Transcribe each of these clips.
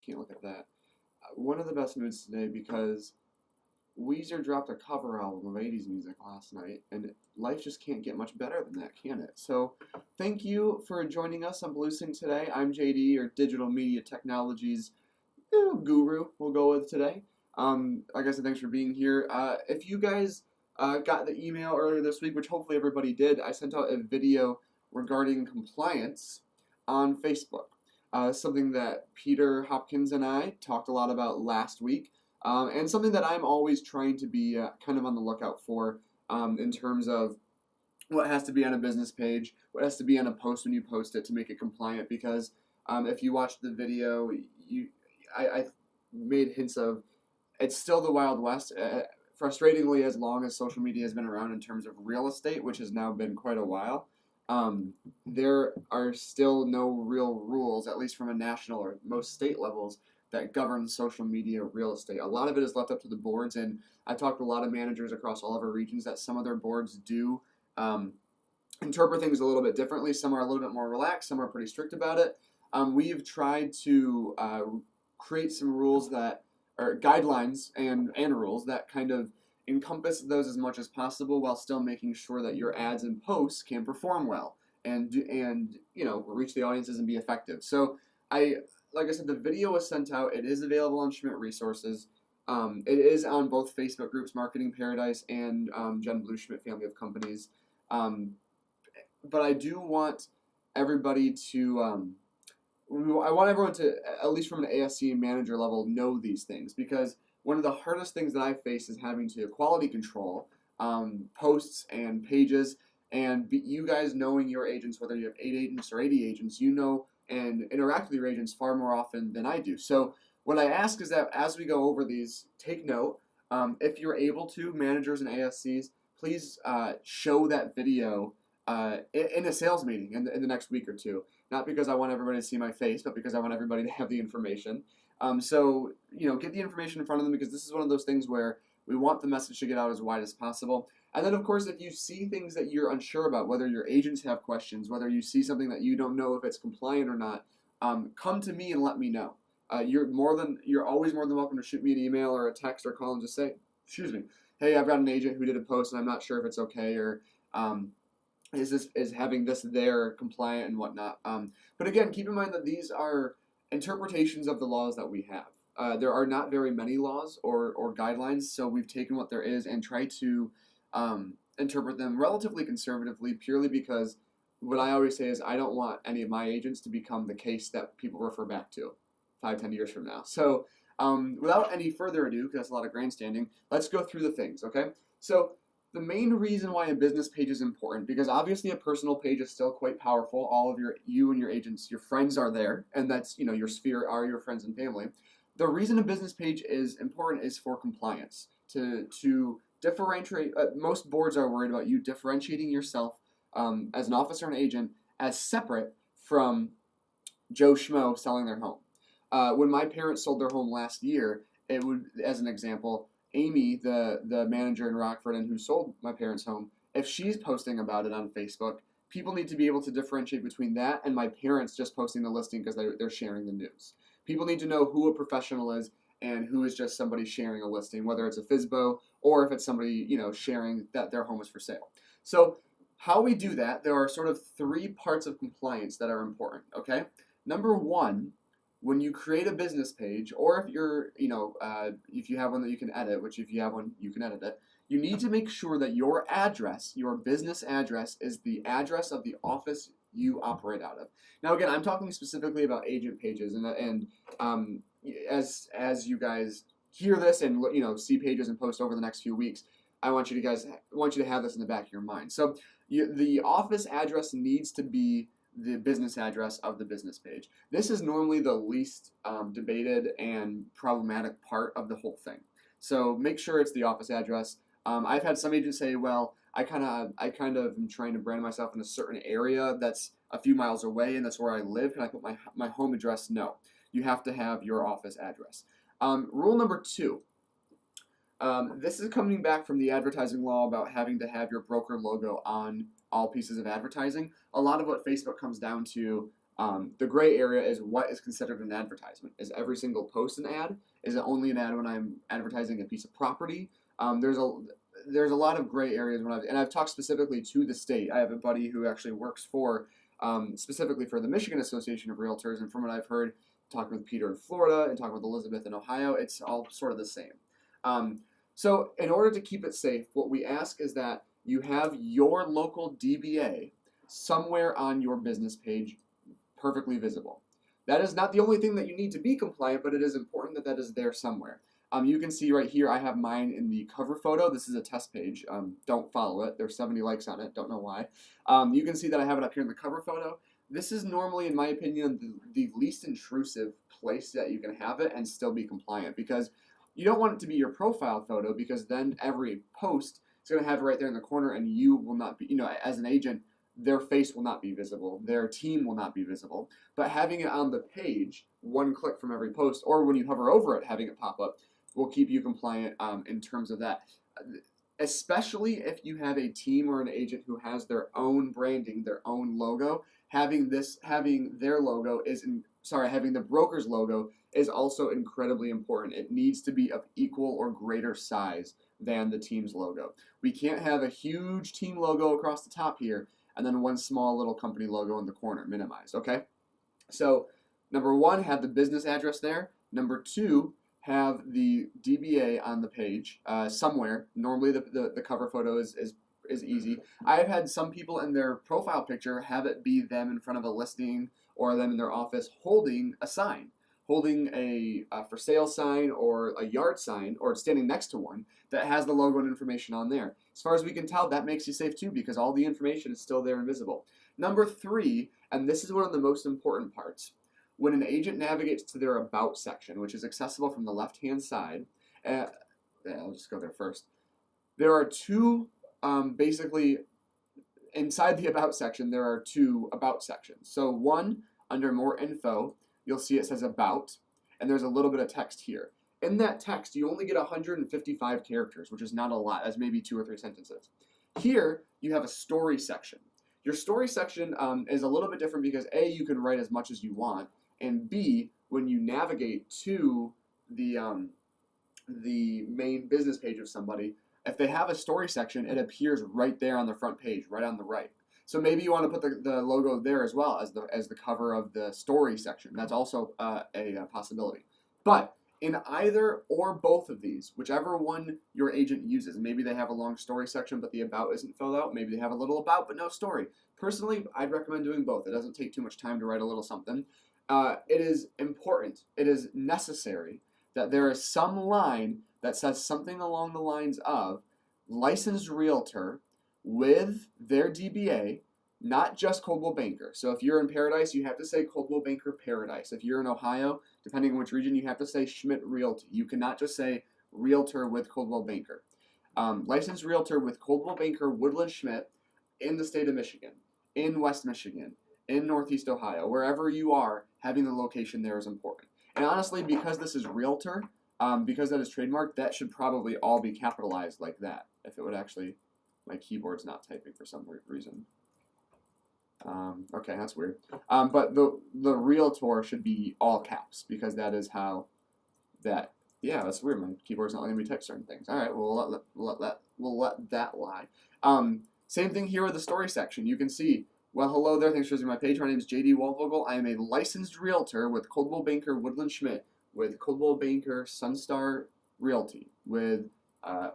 can't look at that. One of the best moods today because Weezer dropped a cover album of 80s music last night, and life just can't get much better than that, can it? So, thank you for joining us on BlueSync today. I'm JD, your digital media technologies guru, we'll go with today. Like I said, thanks for being here. If you guys got the email earlier this week, which hopefully everybody did, I sent out a video regarding compliance on Facebook. Something that Peter Hopkins and I talked a lot about last week, and something that I'm always trying to be kind of on the lookout for in terms of what has to be on a business page, what has to be on a post when you post it to make it compliant. Because if you watched the video, I made hints of it's still the Wild West. Frustratingly, as long as social media has been around in terms of real estate, which has now been quite a while, there are still no real rules, at least from a national or most state levels, that govern social media real estate. A lot of it is left up to the boards, and I've talked to a lot of managers across all of our regions that some of their boards do interpret things a little bit differently. Some are a little bit more relaxed, some are pretty strict about it. We've tried to create some rules that, or guidelines and rules that kind of encompass those as much as possible while still making sure that your ads and posts can perform well and reach the audiences and be effective. So like I said, the video was sent out. It is available on Schmidt Resources. It is on both Facebook groups, Marketing Paradise and Jen Blue Schmidt family of companies. But I do want everybody to I want everyone to, at least from an ASC manager level, know these things, because one of the hardest things that I face is having to quality control posts and pages, and you guys knowing your agents, whether you have 8 agents or 80 agents, you know and interact with your agents far more often than I do. So what I ask is that as we go over these, take note. If you're able to, managers and ASCs, please show that video in a sales meeting in the next week or two. Not because I want everybody to see my face, but because I want everybody to have the information. So, get the information in front of them, because this is one of those things where we want the message to get out as wide as possible. And then, of course, if you see things that you're unsure about, whether your agents have questions, whether you see something that you don't know if it's compliant or not, come to me and let me know. You're always more than welcome to shoot me an email or a text or call and just say, excuse me, hey, I've got an agent who did a post and I'm not sure if it's okay, or is having this there compliant and whatnot. But again, keep in mind that these are interpretations of the laws that we have. There are not very many laws or guidelines, so we've taken what there is and tried to interpret them relatively conservatively, purely because what I always say is I don't want any of my agents to become the case that people refer back to 5-10 years from now. So without any further ado, because that's a lot of grandstanding, let's go through the things, okay? So the main reason why a business page is important, because obviously a personal page is still quite powerful. All of you and your agents, your friends are there, and that's, your sphere are your friends and family. The reason a business page is important is for compliance, to differentiate. Most boards are worried about you differentiating yourself as an officer and agent as separate from Joe Schmo selling their home. When my parents sold their home last year, it would, as an example, Amy, the manager in Rockford and who sold my parents' home, if she's posting about it on Facebook, people need to be able to differentiate between that and my parents just posting the listing because they're sharing the news. People need to know who a professional is and who is just somebody sharing a listing, whether it's a FSBO or if it's somebody sharing that their home is for sale. So how we do that, there are sort of 3 parts of compliance that are important, okay? Number 1, when you create a business page, or if you're, if you have one that you can edit, which if you have one, you can edit it, you need to make sure that your address, your business address, is the address of the office you operate out of. Now, again, I'm talking specifically about agent pages, and as you guys hear this and see pages and posts over the next few weeks, I want you to have this in the back of your mind. So the office address needs to be the business address of the business page. This is normally the least debated and problematic part of the whole thing. So make sure it's the office address. I've had some agents say, well, I kind of am trying to brand myself in a certain area that's a few miles away and that's where I live. Can I put my home address? No. You have to have your office address. Rule number 2. This is coming back from the advertising law about having to have your broker logo on all pieces of advertising. A lot of what Facebook comes down to The gray area is what is considered an advertisement. Is every single post an ad? Is it only an ad when I'm advertising a piece of property? There's a lot of gray areas and I've talked specifically to the state. I have a buddy who actually works for specifically for the Michigan Association of Realtors, and from what I've heard, talking with Peter in Florida and talking with Elizabeth in Ohio, it's all sort of the same. So in order to keep it safe, what we ask is that you have your local DBA somewhere on your business page perfectly visible. That is not the only thing that you need to be compliant, but it is important that that is there somewhere. You can see right here, I have mine in the cover photo. This is a test page. Don't follow it. There's 70 likes on it. Don't know why. You can see that I have it up here in the cover photo. This is normally, in my opinion, the least intrusive place that you can have it and still be compliant, because you don't want it to be your profile photo, because then every post is going to have it right there in the corner, and you will not be, as an agent, their face will not be visible, their team will not be visible. But having it on the page, one click from every post, or when you hover over it, having it pop up, will keep you compliant in terms of that. Especially if you have a team or an agent who has their own branding, their own logo, having their logo having the broker's logo is also incredibly important. It needs to be of equal or greater size than the team's logo. We can't have a huge team logo across the top here and then one small little company logo in the corner, minimized, okay? So number one, have the business address there. Number two, have the DBA on the page somewhere. Normally the cover photo is easy. I've had some people in their profile picture have it be them in front of a listing or them in their office holding a sign, holding a for sale sign or a yard sign, or standing next to one that has the logo and information on there. As far as we can tell, that makes you safe too, because all the information is still there and visible. Number three, and this is one of the most important parts, when an agent navigates to their About section, which is accessible from the left-hand side, I'll just go there first. There are two, basically, inside the About section, there are two About sections. So one, under More Info, you'll see it says About, and there's a little bit of text here. In that text, you only get 155 characters, which is not a lot. That's maybe 2 or 3 sentences. Here, you have a Story section. Your Story section is a little bit different because A, you can write as much as you want, and B, when you navigate to the main business page of somebody, if they have a story section, it appears right there on the front page, right on the right. So maybe you want to put the logo there as well as the cover of the story section. That's also a possibility. But in either or both of these, whichever one your agent uses, maybe they have a long story section but the About isn't filled out, maybe they have a little About but no story. Personally, I'd recommend doing both. It doesn't take too much time to write a little something. It is important, it is necessary that there is some line that says something along the lines of licensed realtor with their DBA, not just Coldwell Banker. So if you're in Paradise, you have to say Coldwell Banker Paradise. If you're in Ohio, depending on which region, you have to say Schmidt Realty. You cannot just say realtor with Coldwell Banker. Licensed realtor with Coldwell Banker Woodland Schmidt in the state of Michigan, in West Michigan, in Northeast Ohio, wherever you are, having the location there is important. And honestly, because this is realtor, because that is trademarked, that should probably all be capitalized like that. If it would actually, my keyboard's not typing for some weird reason. Okay, that's weird. But the realtor should be all caps, because that is how that, yeah, that's weird. My keyboard's not letting me type certain things. All right, well, we'll let that lie. Same thing here with the story section. You can see, well, hello there. Thanks for visiting my page. My name is JD Waldvogel. I am a licensed realtor with Coldwell Banker Woodland Schmidt, with Coldwell Banker Sunstar Realty, with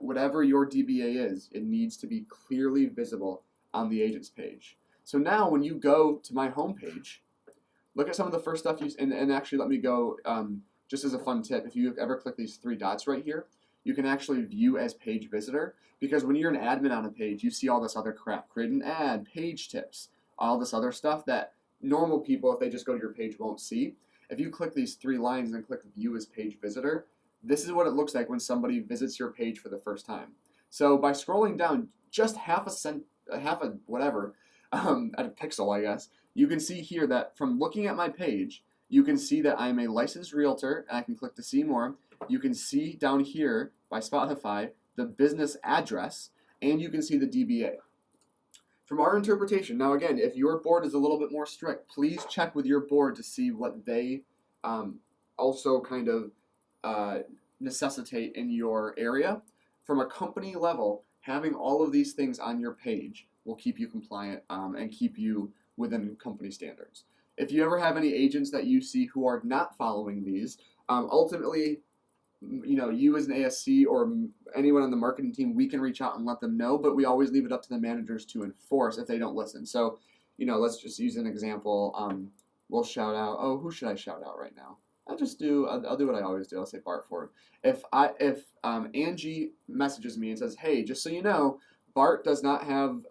whatever your DBA is. It needs to be clearly visible on the agent's page. So now when you go to my homepage, look at some of the first stuff and actually let me go, just as a fun tip, if you ever click these 3 dots right here, you can actually view as page visitor, because when you're an admin on a page, you see all this other crap, create an ad, page tips, all this other stuff that normal people, if they just go to your page, won't see. If you click these 3 lines and then click view as page visitor, this is what it looks like when somebody visits your page for the first time. So by scrolling down just half a pixel, I guess, you can see here that from looking at my page, you can see that I'm a licensed realtor, and I can click to see more. You can see down here by Spotify the business address, and you can see the DBA. from our interpretation, now again, if your board is a little bit more strict, please check with your board to see what they also kind of necessitate in your area. From a company level, having all of these things on your page will keep you compliant and keep you within company standards. If you ever have any agents that you see who are not following these, ultimately, you as an ASC or anyone on the marketing team, we can reach out and let them know, but we always leave it up to the managers to enforce if they don't listen. So, let's just use an example. We'll shout out, who should I shout out right now? I'll do what I always do. I'll say Bart Ford. If Angie messages me and says, hey, just so you know, Bart does not have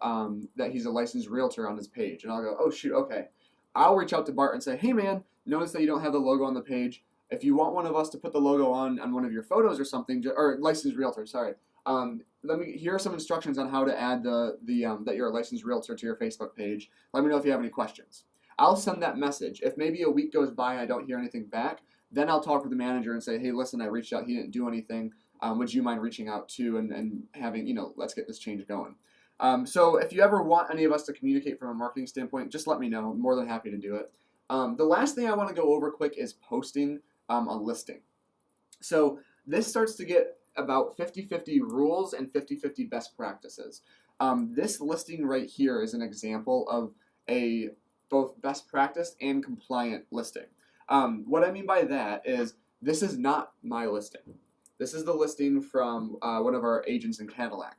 that he's a licensed realtor on his page. And I'll go, oh, shoot, okay. I'll reach out to Bart and say, hey, man, notice that you don't have the logo on the page. If you want one of us to put the logo on one of your photos or something, or licensed realtor, sorry, here are some instructions on how to add that you're a licensed realtor to your Facebook page. Let me know if you have any questions. I'll send that message. If maybe a week goes by and I don't hear anything back, then I'll talk with the manager and say, hey, listen, I reached out. He didn't do anything. Would you mind reaching out too and having, let's get this change going. So if you ever want any of us to communicate from a marketing standpoint, just let me know. I'm more than happy to do it. The last thing I want to go over quick is posting a listing. So this starts to get about 50-50 rules and 50-50 best practices. This listing right here is an example of a both best practice and compliant listing. What I mean by that is this is not my listing. This is the listing from one of our agents in Cadillac.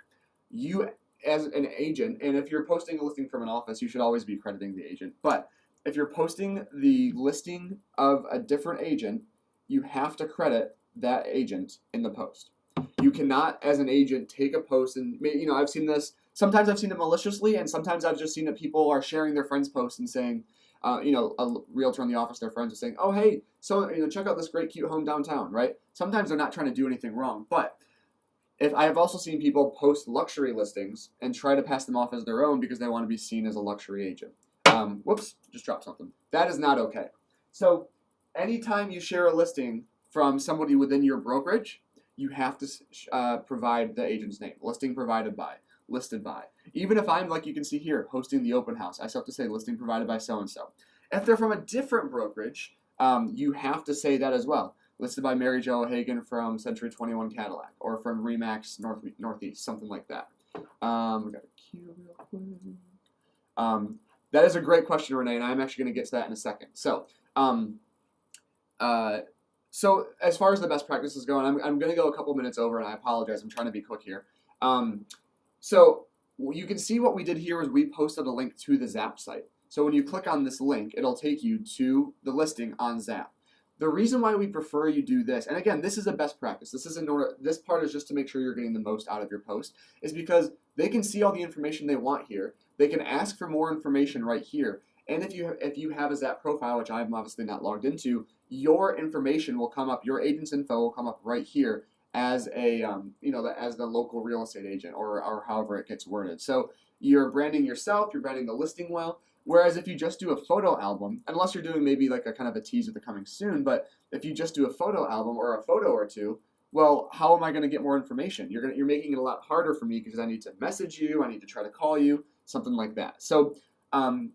You as an agent, and if you're posting a listing from an office, you should always be crediting the agent. But if you're posting the listing of a different agent, you have to credit that agent in the post. You cannot, as an agent, take a post and, I've seen this, sometimes I've seen it maliciously, and sometimes I've just seen that people are sharing their friends' posts and saying, a realtor in the office, their friends are saying, oh, hey, so, check out this great, cute home downtown, right? Sometimes they're not trying to do anything wrong, but if I have also seen people post luxury listings and try to pass them off as their own because they want to be seen as a luxury agent. Whoops, just dropped something. That is not okay. So anytime you share a listing from somebody within your brokerage, you have to provide the agent's name. Listing provided by, listed by. Even if I'm, like you can see here, hosting the open house, I still have to say listing provided by so-and-so. If they're from a different brokerage, you have to say that as well. Listed by Mary Jo O'Hagan from Century 21 Cadillac, or from Remax Northeast, something like that. We got a queue real quick. That is a great question, Renee, and I'm actually going to get to that in a second. So, so as far as the best practices go, and I'm going to go a couple minutes over, and I apologize. I'm trying to be quick here. So you can see what we did here is we posted a link to the Zap site. So when you click on this link, it'll take you to the listing on Zap. The reason why we prefer you do this, and again, this is a best practice. This part is just to make sure you're getting the most out of your post, is because they can see all the information they want here. They can ask for more information right here. And if you have a Zap profile, which I'm obviously not logged into, your information will come up, your agent's info will come up right here as a as the local real estate agent or however it gets worded. So you're branding yourself, you're branding the listing well. Whereas if you just do a photo album, unless you're doing maybe like a kind of a tease with the coming soon, but if you just do a photo album or a photo or two, well, how am I going to get more information? You're making it a lot harder for me because I need to message you, I need to try to call you, something like that. So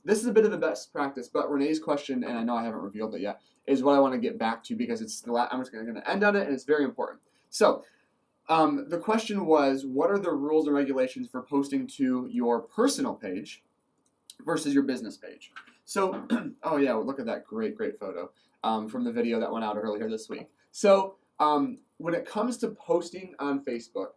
this is a bit of a best practice, but Renee's question, and I know I haven't revealed it yet, is what I want to get back to because I'm just going to end on it, and it's very important. So the question was, what are the rules and regulations for posting to your personal page versus your business page? So, oh yeah, look at that great photo from the video that went out earlier this week. So when it comes to posting on Facebook,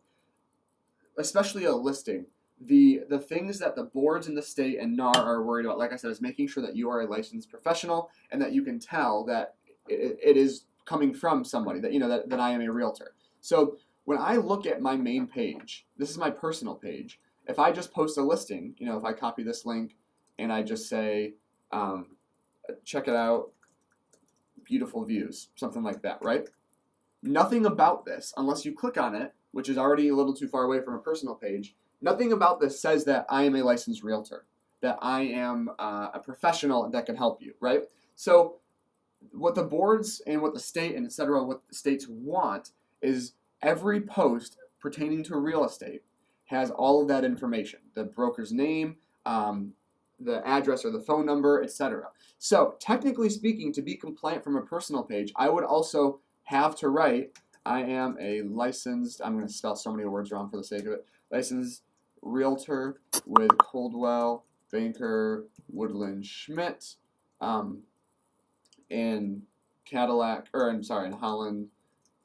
especially a listing, the things that the boards in the state and NAR are worried about, like I said, is making sure that you are a licensed professional and that you can tell that it is coming from somebody, that I am a realtor. So when I look at my main page, this is my personal page, if I just post a listing, if I copy this link and I just say, check it out, beautiful views, something like that, right? Nothing about this, unless you click on it, which is already a little too far away from a personal page, nothing about this says that I am a licensed realtor, that I am a professional that can help you, right? So what the boards and what the state and et cetera, what the states want is every post pertaining to real estate has all of that information, the broker's name, the address or the phone number, etc. So technically speaking, to be compliant from a personal page, I would also have to write, I am a licensed, I'm going to spell so many words wrong for the sake of it, licensed realtor with Coldwell, Banker, Woodland, Schmidt, in Cadillac, or I'm sorry, in Holland,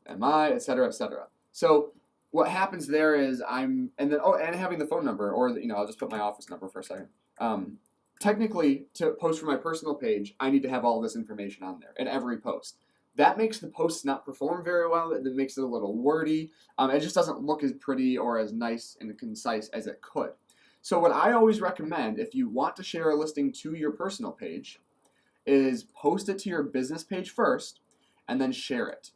MI, etc., etc. So what happens there is and having the phone number, or I'll just put my office number for a second. Technically, to post for my personal page, I need to have all this information on there in every post. That makes the posts not perform very well. It makes it a little wordy. It just doesn't look as pretty or as nice and concise as it could. So what I always recommend, if you want to share a listing to your personal page, is post it to your business page first, and then share it.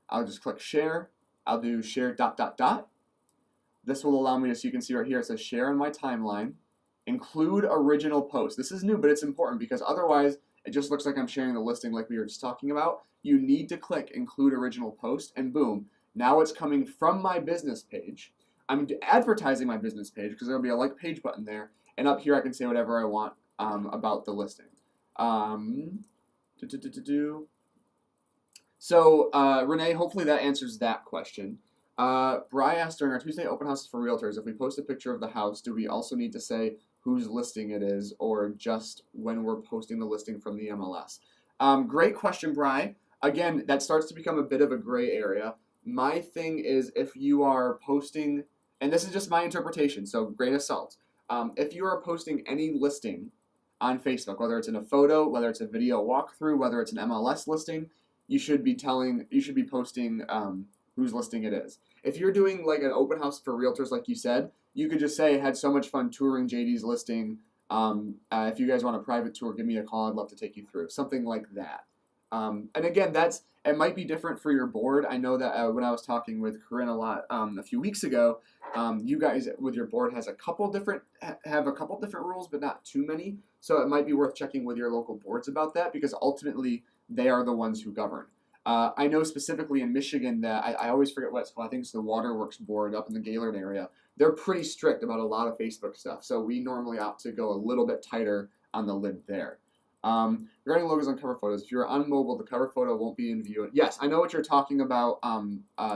I'll just click share. I'll do share ... This will allow me to, so you can see right here, it says share on my timeline. Include original post. This is new, but it's important because otherwise it just looks like I'm sharing the listing like we were just talking about. You need to click include original post, and boom, now it's coming from my business page. I'm advertising my business page because there'll be a like page button there, and up here I can say whatever I want about the listing. So Renee, hopefully that answers that question. Bri asked during our Tuesday open houses for realtors, if we post a picture of the house, do we also need to say whose listing it is, or just when we're posting the listing from the MLS? Great question, Bri. Again, that starts to become a bit of a gray area. My thing is, if you are posting, and this is just my interpretation, so grain of salt. If you are posting any listing on Facebook, whether it's in a photo, whether it's a video walkthrough, whether it's an MLS listing, you should be posting whose listing it is. If you're doing like an open house for realtors, like you said, you could just say, had so much fun touring JD's listing. If you guys want a private tour, give me a call. I'd love to take you through. Something like that. And again, it might be different for your board. I know that when I was talking with Corinne a lot a few weeks ago, you guys with your board have a couple different rules, but not too many. So it might be worth checking with your local boards about that, because ultimately they are the ones who govern. I know specifically in Michigan that I always forget what it's called. I think it's the Waterworks Board up in the Gaylord area. They're pretty strict about a lot of Facebook stuff, so we normally opt to go a little bit tighter on the lid there. Regarding logos on cover photos, if you're on mobile, the cover photo won't be in view. Yes, I know what you're talking about,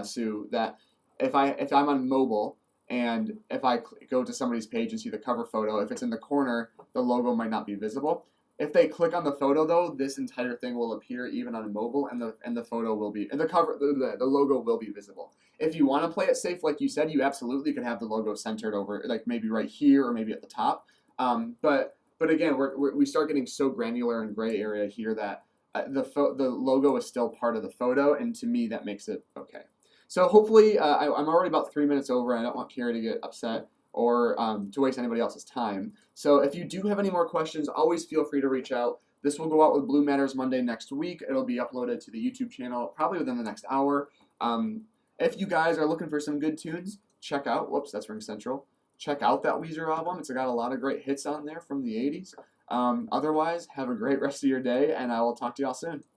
Sue. That if I'm on mobile and if I go to somebody's page and see the cover photo, if it's in the corner, the logo might not be visible. If they click on the photo, though, this entire thing will appear even on mobile, and the photo will be, and the logo will be visible. If you want to play it safe, like you said, you absolutely could have the logo centered over, like maybe right here or maybe at the top. But again, we start getting so granular and gray area here that the logo is still part of the photo, and to me that makes it okay. So hopefully, I'm already about 3 minutes over, and I don't want Carrie to get upset or to waste anybody else's time. So if you do have any more questions, always feel free to reach out. This will go out with Blue Matters Monday next week. It'll be uploaded to the YouTube channel probably within the next hour. If you guys are looking for some good tunes, check out, whoops, that's Ring Central. Check out that Weezer album. It's got a lot of great hits on there from the 80s. Otherwise, have a great rest of your day, and I will talk to y'all soon.